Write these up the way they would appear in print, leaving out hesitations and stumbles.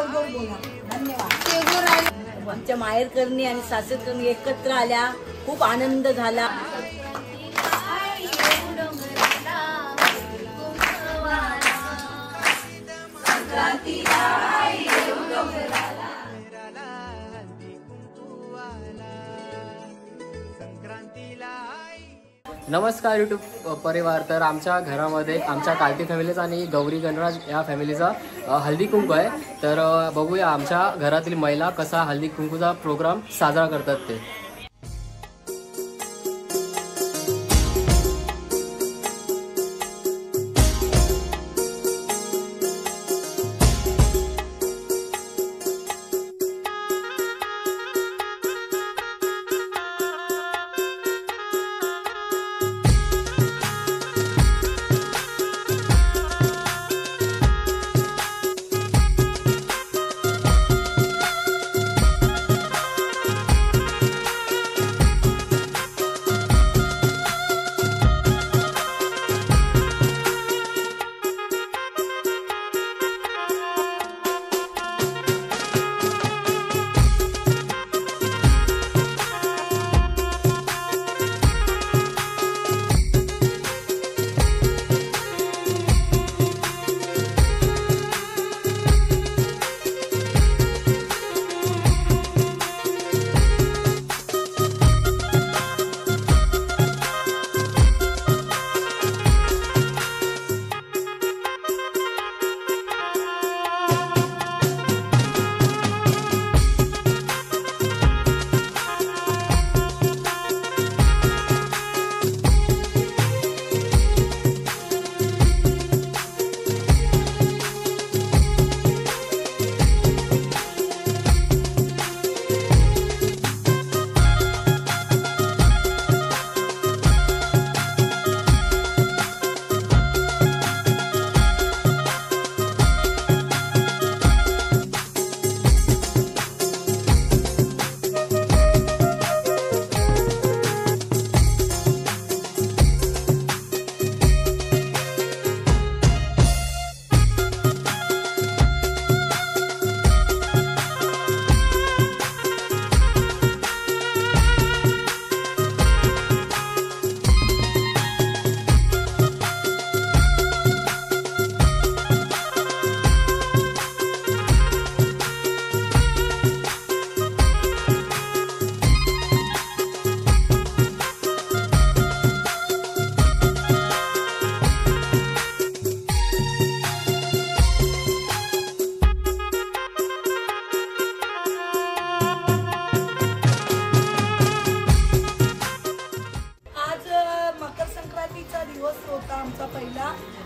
गोड गोड बोला. धन्यवाद. आमच्या माहेरकरणी आणि सासरकरणी एकत्र आल्या, खूप आनंद झाला. नमस्कार यूट्यूब परिवार. तर आमच्या घरामध्ये आमच्या कालती फॅमिलीचा आणि गौरी गणराज या फॅमिलीचा हल्दी कुंकू आहे. तर बघूया आमच्या घरातील महिला कसा हल्दी कुंकूचा प्रोग्राम साजरा करतात ते.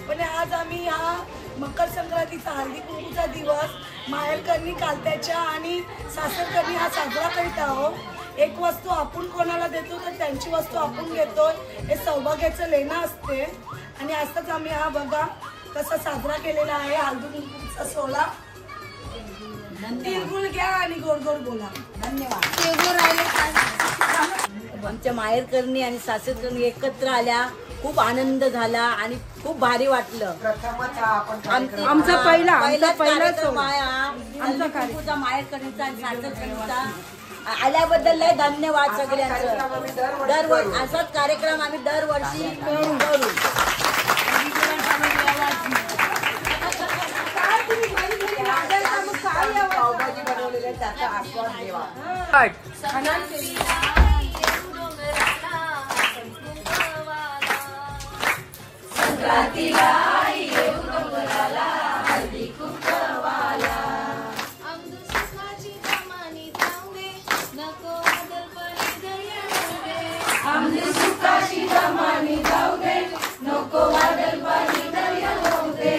पण आज आम्ही हा मकर संक्रांतीचा हळदी कुंकूचा दिवस माहेरकरणी कालत्याच्या आणि सासरकरणी हा साजरा करीत आहोत. एक वस्तू आपण कोणाला देतो तर त्यांची वस्तू आपण घेतोय, हे सौभाग्याचं लेणं असते. आणि असंच आम्ही हा बघा कसा साजरा केलेला आहे हळदी कुंकूचा सोहळा. तिळगुळ घ्या आणि गोड गोड बोला. धन्यवाद. आमच्या माहेरकरणी आणि सासरकरणी एकत्र आल्या, खूप आनंद झाला आणि खूप भारी वाटलं. आमचा पहिला कार्यक्रम आहे आमचा कुंकूचा माहेरकरणीचा आणि सासरकरणीचा. आल्याबद्दल लय धन्यवाद सगळ्यांचं. दरवर्षी असाच कार्यक्रम आम्ही दरवर्षी करू. बनवलेले त्याचा आस्वाद देवा. संक्रांतीला येऊ डोंगराला हळदी कुंकवाला. आमची सुखाची दमानी जाऊ दे, नको वादळ पाणी दर्या होऊ दे.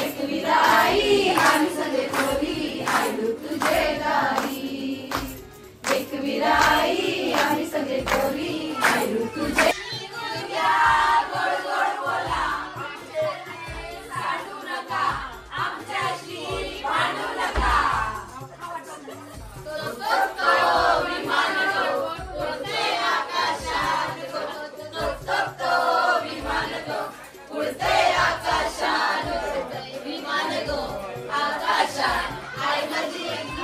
एक विदाई आम्ही सगळे थोडी आयलू तुझे दारी. एक विदाई आम्ही सगळे थोडी आयलू तुझे. भाषा आई माझी एक